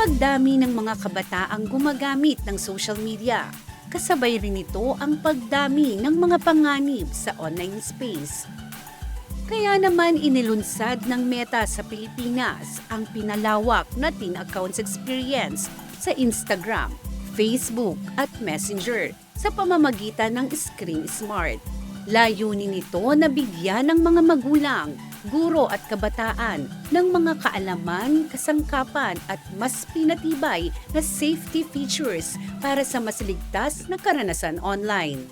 pagdami ng mga kabataang gumagamit ng social media. Kasabay rin ito ang pagdami ng mga panganib sa online space. Kaya naman inilunsad ng Meta sa Pilipinas ang pinalawak na teen accounts experience sa Instagram, Facebook at Messenger sa pamamagitan ng Screen Smart. Layunin nito na bigyan ng mga magulang, guro at kabataan ng mga kaalaman, kasangkapan at mas pinatibay na safety features para sa mas ligtas na karanasan online.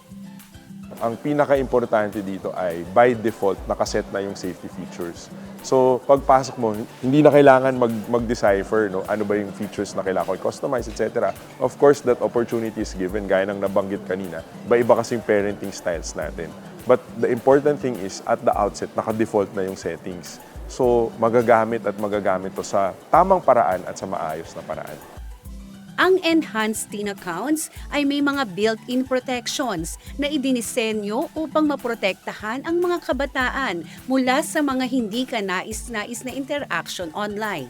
Ang pinaka-importante dito ay by default nakaset na yung safety features. So pagpasok mo, hindi na kailangan mag-decipher ano ba yung features na kailangan ko i-customize, etc. Of course, that opportunity is given, gaya ng nabanggit kanina. Iba kasing parenting styles natin. But the important thing is, at the outset, naka-default na yung settings. So magagamit to sa tamang paraan at sa maayos na paraan. Ang enhanced teen accounts ay may mga built-in protections na idinisenyo upang maprotektahan ang mga kabataan mula sa mga hindi kanais-nais na interaction online.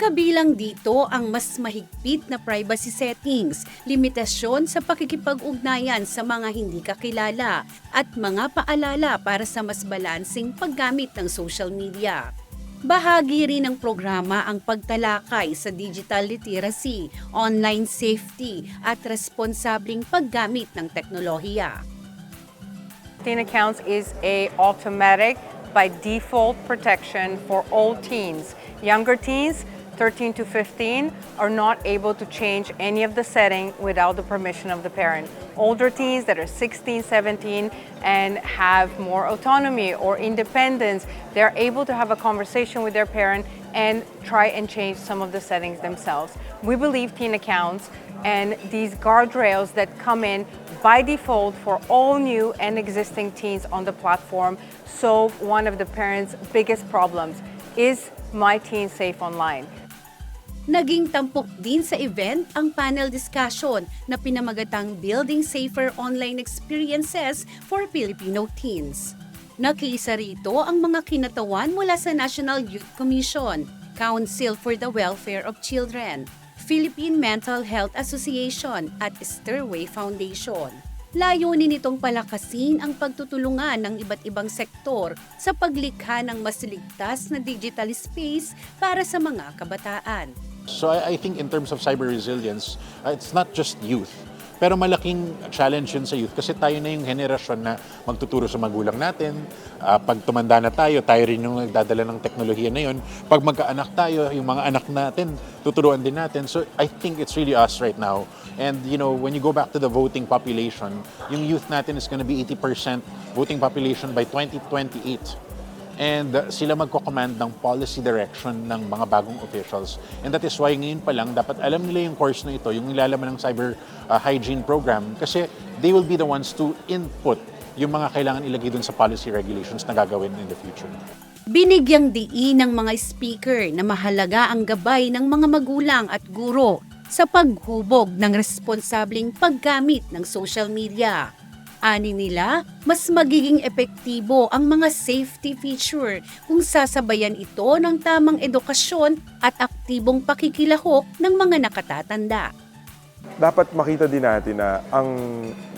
Kabilang dito ang mas mahigpit na privacy settings, limitasyon sa pakikipag-ugnayan sa mga hindi kakilala, at mga paalala para sa mas balansing paggamit ng social media. Bahagi rin ng programa ang pagtalakay sa digital literacy, online safety at responsabling paggamit ng teknolohiya. Teen Accounts is a automatic by default protection for all teens. Younger teens, 13 to 15, are not able to change any of the setting without the permission of the parent. Older teens that are 16, 17 and have more autonomy or independence, they're able to have a conversation with their parent and try and change some of the settings themselves. We believe Teen Accounts and these guardrails that come in by default for all new and existing teens on the platform solve one of the parents' biggest problems. Is my teen safe online? Naging tampok din sa event ang panel discussion na pinamagatang Building Safer Online Experiences for Filipino Teens. Nakiisa rito ang mga kinatawan mula sa National Youth Commission, Council for the Welfare of Children, Philippine Mental Health Association at Stairway Foundation. Layunin nitong palakasin ang pagtutulungan ng iba't ibang sektor sa paglikha ng mas ligtas na digital space para sa mga kabataan. So I think in terms of cyber resilience, it's not just youth. Pero malaking challenge yun sa youth kasi tayo na yung henerasyon na magtuturo sa magulang natin. Pag tumanda na tayo rin yung nagdadala ng teknolohiya na yun. Pag magkaanak tayo, yung mga anak natin, tuturuan din natin. So I think it's really us right now. And when you go back to the voting population, yung youth natin is going to be 80% voting population by 2028. And sila magko-command ng policy direction ng mga bagong officials. And that is why ngayon pa lang, dapat alam nila yung course na ito, yung nilalaman ng cyber hygiene program, kasi they will be the ones to input yung mga kailangan ilagay dun sa policy regulations na gagawin in the future. Binigyang diin ng mga speaker na mahalaga ang gabay ng mga magulang at guro sa paghubog ng responsableng paggamit ng social media. Ani nila, mas magiging epektibo ang mga safety feature kung sasabayan ito ng tamang edukasyon at aktibong pakikilahok ng mga nakatatanda. Dapat makita din natin na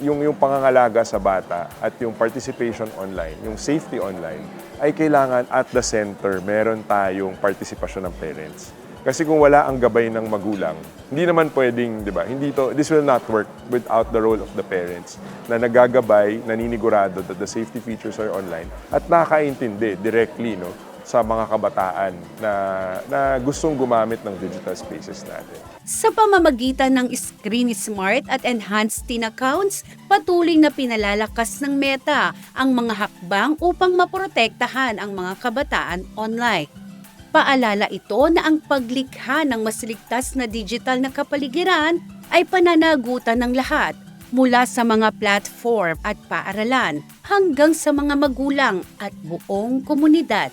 yung pangangalaga sa bata at yung participation online, yung safety online, ay kailangan at the center meron tayong partisipasyon ng parents. Kasi kung wala ang gabay ng magulang, hindi naman pwedeng, this will not work without the role of the parents na nagagabay, naninigurado that the safety features are online at nakakaintindi directly sa mga kabataan na gustong gumamit ng digital spaces natin. Sa pamamagitan ng Screen Smart at Enhanced Teen Accounts, patuloy na pinalalakas ng Meta ang mga hakbang upang maprotektahan ang mga kabataan online. Paalala ito na ang paglikha ng mas ligtas na digital na kapaligiran ay pananagutan ng lahat, mula sa mga platform at paaralan hanggang sa mga magulang at buong komunidad.